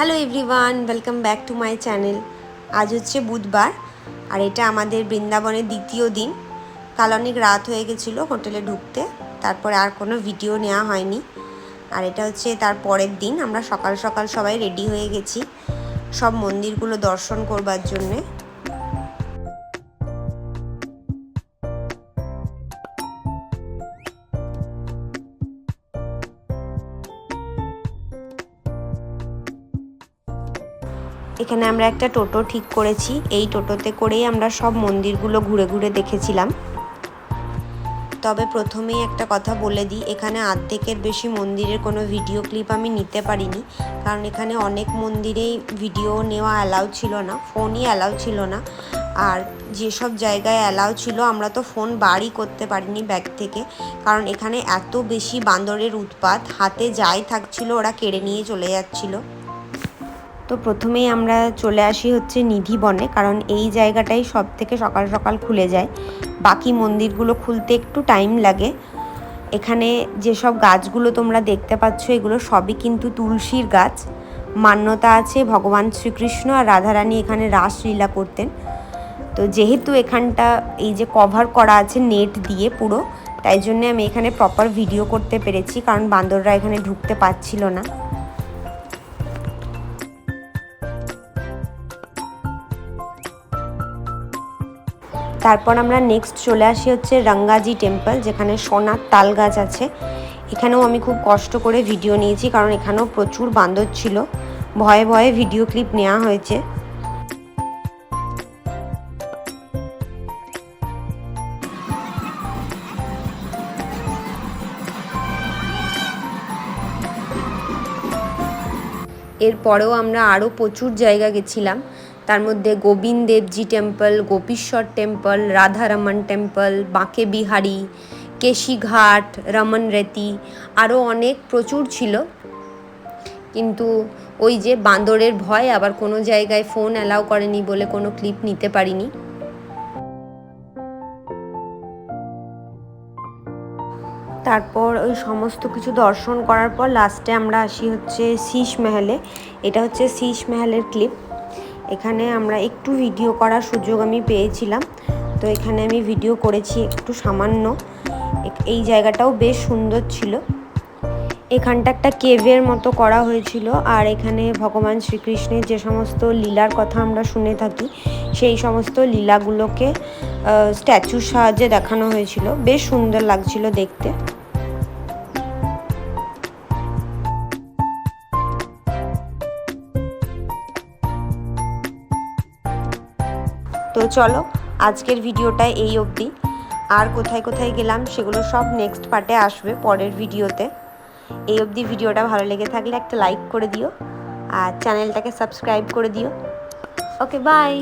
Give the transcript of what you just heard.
Hello everyone, welcome back to my channel. আজ হচ্ছে বুধবার আর এটা আমাদের বৃন্দাবনের দ্বিতীয় দিন। কাল অনেক রাত হয়ে গেছিলো হোটেলে ঢুকতে, তারপরে আর কোনো ভিডিও নেওয়া হয়নি। আর এটা হচ্ছে তার পরের দিন। আমরা সকাল সকাল সবাই রেডি হয়ে গেছি সব মন্দিরগুলো দর্শন করবার জন্যে। এখানে আমরা একটা টোটো ঠিক করেছি, এই টোটোতে করেই আমরা সব মন্দিরগুলো ঘুরে ঘুরে দেখেছিলাম। তবে প্রথমেই একটা কথা বলে দিই, এখানে অর্ধেকের বেশি মন্দিরের কোনো ভিডিও ক্লিপ আমি নিতে পারিনি, কারণ এখানে অনেক মন্দিরেই ভিডিও নেওয়া অ্যালাউ ছিল না, ফোনই অ্যালাউ ছিল না। আর যেসব জায়গায় অ্যালাউ ছিল আমরা তো ফোন বারই করতে পারিনি ব্যাগ থেকে, কারণ এখানে এত বেশি বান্দরের উৎপাত, হাতে যাই থাকছিল ওরা কেড়ে নিয়ে চলে যাচ্ছিলো। তো প্রথমেই আমরা চলে আসি হচ্ছে নিধিবনে, কারণ এই জায়গাটাই সব থেকে সকাল সকাল খুলে যায়। বাকি মন্দিরগুলো খুলতে একটু টাইম লাগে। এখানে যেসব গাছগুলো তোমরা দেখতে পাচ্ছ এগুলো সবই কিন্তু তুলসীর গাছ। মান্যতা আছে ভগবান শ্রীকৃষ্ণ আর রাধারানী এখানে রাসলীলা করতেন। তো যেহেতু এখানটা এই যে কভার করা আছে নেট দিয়ে পুরো, তাই জন্যে আমি এখানে প্রপার ভিডিও করতে পেরেছি, কারণ বান্দররা এখানে ঢুকতে পারছিল না। তারপর আমরা নেক্সট চলে আসি হচ্ছে রঙ্গাজি টেম্পল, যেখানে সোনার তাল গাছ আছে। এখানেও আমি খুব কষ্ট করে ভিডিও নিয়েছি, কারণ এখানেও প্রচুর বান্দর ছিল। ভয়ে ভয়ে ভিডিও ক্লিপ নেওয়া হয়েছে। এরপরেও আমরা আরও প্রচুর জায়গা গেছিলাম, তার মধ্যে Govinda দেবজি temple, Gopishwar temple, Radharaman temple, বাঁকে বিহারি, কেশিঘাট, রমন রেতি, আরও অনেক প্রচুর ছিল। কিন্তু ওই যে বান্দরের ভয়, আবার কোনো জায়গায় ফোন অ্যালাউ করেনি বলে কোনো ক্লিপ নিতে পারিনি। তারপর ওই সমস্ত কিছু দর্শন করার পর লাস্টে আমরা আসি হচ্ছে শীষ মহলে। এটা হচ্ছে শীষ মহলের ক্লিপ। এখানে আমরা একটু ভিডিও করার সুযোগ আমি পেয়েছিলাম, তো এখানে আমি ভিডিও করেছি একটু সামান্য। এই জায়গাটাও বেশ সুন্দর ছিল। এখানটা একটা কেভের মতো করা হয়েছিল, আর এখানে ভগবান শ্রীকৃষ্ণের যে সমস্ত লীলার কথা আমরা শুনে থাকি সেই সমস্ত লীলাগুলোকে স্ট্যাচুর সাহায্যে দেখানো হয়েছিল। বেশ সুন্দর লাগছিল দেখতে। তো চলো, আজকের ভিডিওটা এই অবধি। আর কোথায় কোথায় গেলাম সেগুলো সব নেক্সট পার্টে আসবে পরের ভিডিওতে। এই অবধি ভিডিওটা ভালো লেগে থাকলে একটা লাইক করে দিও আর চ্যানেলটাকে সাবস্ক্রাইব করে দিও। ওকে, বাই।